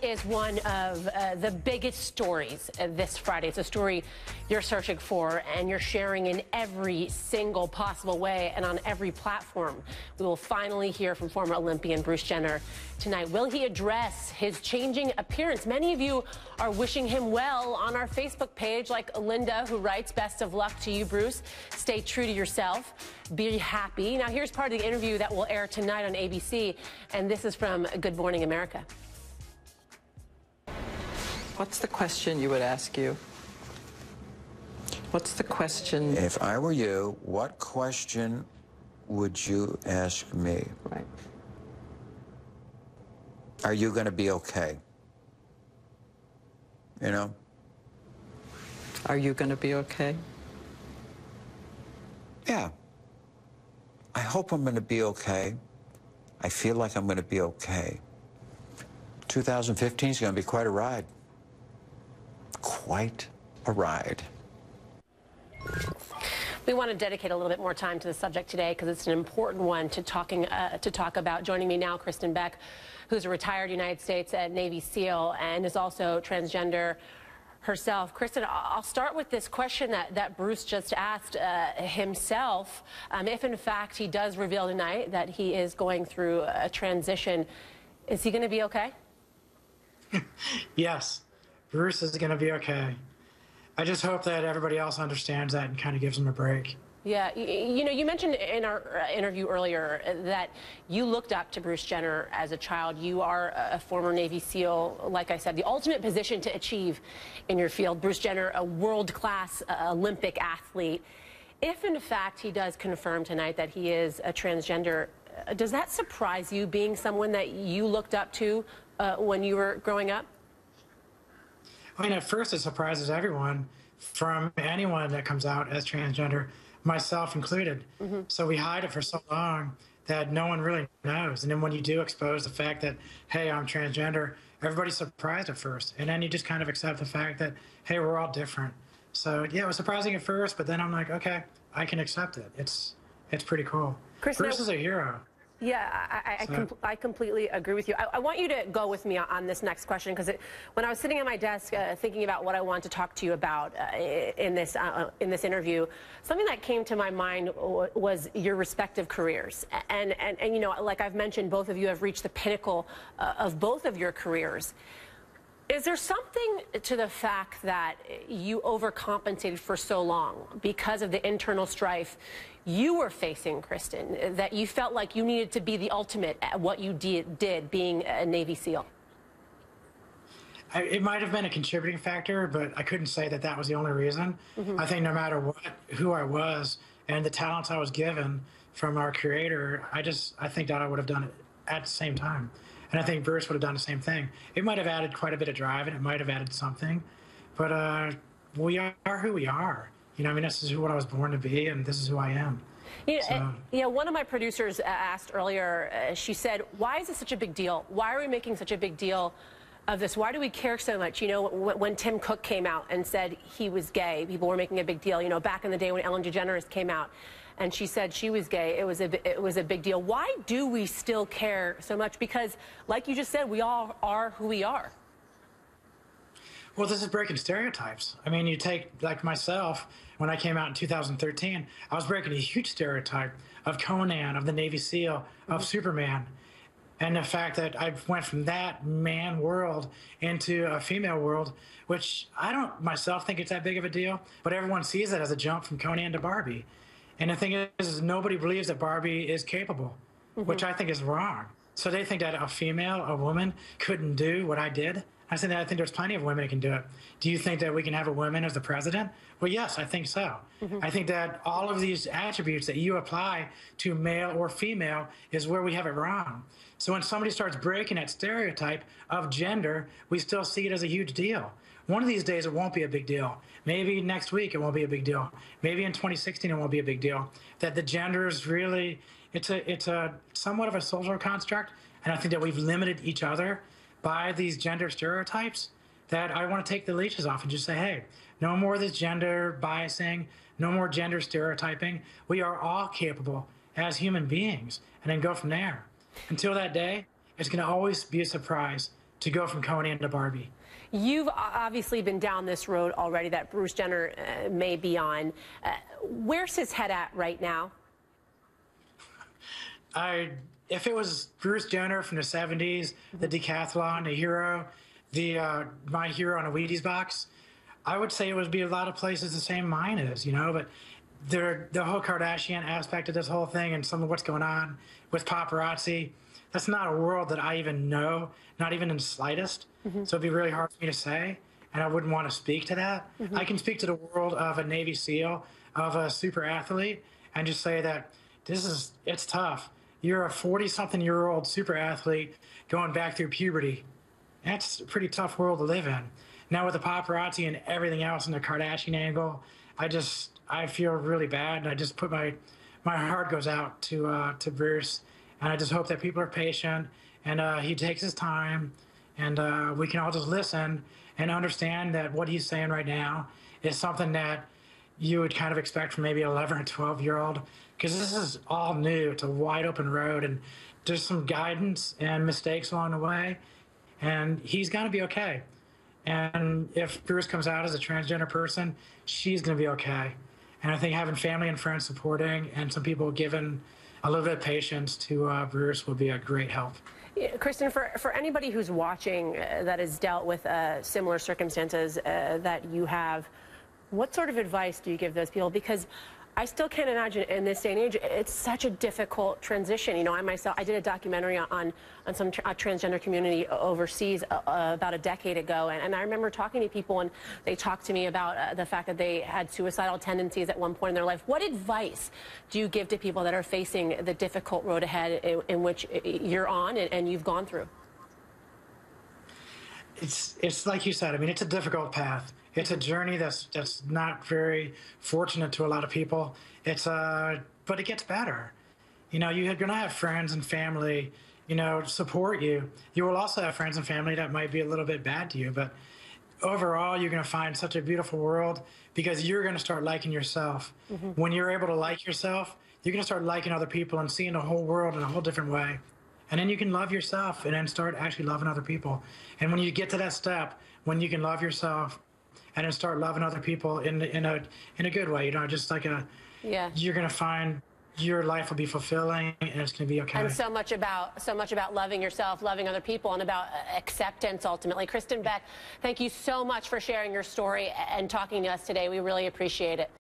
is one of the biggest stories this Friday. It's a story you're searching for and you're sharing in every single possible way and on every platform. We will finally hear from former Olympian Bruce Jenner tonight. Will he address his changing appearance? Many of you are wishing him well on our Facebook page, like Linda, who writes, "Best of luck to you, Bruce. Stay true to yourself. Be happy." Now, here's part of the interview that will air tonight on ABC, and this is from Good Morning America. What's the question you would ask you? What's the question? If I were you, what question would you ask me? Right. Are you going to be okay? You know? Are you going to be okay? Yeah. I hope I'm going to be okay. I feel like I'm going to be okay. 2015 is going to be quite a ride. Quite a ride. We want to dedicate a little bit more time to the subject today because it's an important one to talk about. Joining me now, Kristen Beck, who's a retired United States Navy SEAL and is also transgender herself. Kristen, I'll start with this question that Bruce just asked himself. If, in fact, he does reveal tonight that he is going through a transition, is he going to be okay? Yes, Bruce is going to be okay. I just hope that everybody else understands that and kind of gives him a break. Yeah, you know, you mentioned in our interview earlier that you looked up to Bruce Jenner as a child. You are a former Navy SEAL, like I said, the ultimate position to achieve in your field. Bruce Jenner, a world-class Olympic athlete. If, in fact, he does confirm tonight that he is a transgender, does that surprise you, being someone that you looked up to when you were growing up? I mean, at first it surprises everyone, from anyone that comes out as transgender, myself included. So we hide it for so long that no one really knows. And then when you do expose the fact that, hey, I'm transgender, everybody's surprised at first. And then you just kind of accept the fact that, hey, we're all different. So yeah, it was surprising at first, but then I'm like, okay, I can accept it. It's pretty cool. Chris, Bruce is a hero. Yeah, I completely agree with you. I want you to go with me on this next question, because when I was sitting at my desk thinking about what I wanted to talk to you about in this interview, something that came to my mind was your respective careers. And you know, like I've mentioned, both of you have reached the pinnacle of both of your careers. Is there something to the fact that you overcompensated for so long because of the internal strife you were facing, Kristen, that you felt like you needed to be the ultimate at what you did being a Navy SEAL? It might have been a contributing factor, but I couldn't say that that was the only reason. I think no matter what, who I was and the talents I was given from our Creator, I think that I would have done it at the same time. And I think Bruce would have done the same thing. It might have added quite a bit of drive, and it might have added something. But we are who we are. You know, I mean, this is what I was born to be, and this is who I am. You know, one of my producers asked earlier, she said, why is this such a big deal? Why are we making such a big deal of this? Why do we care so much? You know, when Tim Cook came out and said he was gay, people were making a big deal. You know, back in the day when Ellen DeGeneres came out and she said she was gay, it was a big deal. Why do we still care so much? Because, like you just said, we all are who we are. Well, this is breaking stereotypes. I mean, you take, like myself, when I came out in 2013, I was breaking a huge stereotype of Conan, of the Navy SEAL, of Superman. And the fact that I went from that man world into a female world, which I don't myself think it's that big of a deal, but everyone sees it as a jump from Conan to Barbie. And the thing is nobody believes that Barbie is capable, which I think is wrong. So they think that a woman, couldn't do what I did. I think there's plenty of women that can do it. Do you think that we can have a woman as the president? Well, yes, I think so. I think that all of these attributes that you apply to male or female is where we have it wrong. So when somebody starts breaking that stereotype of gender, we still see it as a huge deal. One of these days, it won't be a big deal. Maybe next week, it won't be a big deal. Maybe in 2016, it won't be a big deal. That the gender is really, it's a somewhat of a social construct, and I think that we've limited each other by these gender stereotypes, that I want to take the leashes off and just say, hey, no more of this gender biasing, no more gender stereotyping. We are all capable as human beings, and then go from there. Until that day, it's going to always be a surprise to go from Conan to Barbie. You've obviously been down this road already that Bruce Jenner may be on. Where's his head at right now? If it was Bruce Jenner from the 70s, the decathlon, the hero, my hero on a Wheaties box, I would say it would be a lot of places the same mine is, you know, but the whole Kardashian aspect of this whole thing and some of what's going on with paparazzi, that's not a world that I even know, not even in the slightest. So it'd be really hard for me to say, and I wouldn't want to speak to that. I can speak to the world of a Navy SEAL, of a super athlete, and just say that it's tough. You're a 40-something-year-old super athlete going back through puberty. That's a pretty tough world to live in. Now with the paparazzi and everything else and the Kardashian angle, I feel really bad, and I just put my heart goes out to Bruce, and I just hope that people are patient and he takes his time, and we can all just listen and understand that what he's saying right now is something that you would kind of expect from maybe 11 or 12-year-old, because this is all new. It's a wide open road, and there's some guidance and mistakes along the way, and he's going to be okay. And if Bruce comes out as a transgender person, she's going to be okay. And I think having family and friends supporting and some people giving a little bit of patience to Bruce will be a great help. Yeah, Kristen, for anybody who's watching that has dealt with similar circumstances that you have, what sort of advice do you give those people? Because I still can't imagine in this day and age, it's such a difficult transition. You know, I did a documentary on some transgender community overseas about a decade ago, and I remember talking to people, and they talked to me about the fact that they had suicidal tendencies at one point in their life. What advice do you give to people that are facing the difficult road ahead in which you're on and you've gone through? It's like you said. I mean, it's a difficult path. It's a journey that's not very fortunate to a lot of people. But it gets better. You know, you're going to have friends and family, you know, support you. You will also have friends and family that might be a little bit bad to you. But overall, you're going to find such a beautiful world because you're going to start liking yourself. When you're able to like yourself, you're going to start liking other people and seeing the whole world in a whole different way. And then you can love yourself and then start actually loving other people. And when you get to that step, when you can love yourself and then start loving other people in a good way, you know, just like you're gonna find your life will be fulfilling and it's gonna be okay. And so much about loving yourself, loving other people, and about acceptance ultimately. Kristen Beck, thank you so much for sharing your story and talking to us today. We really appreciate it.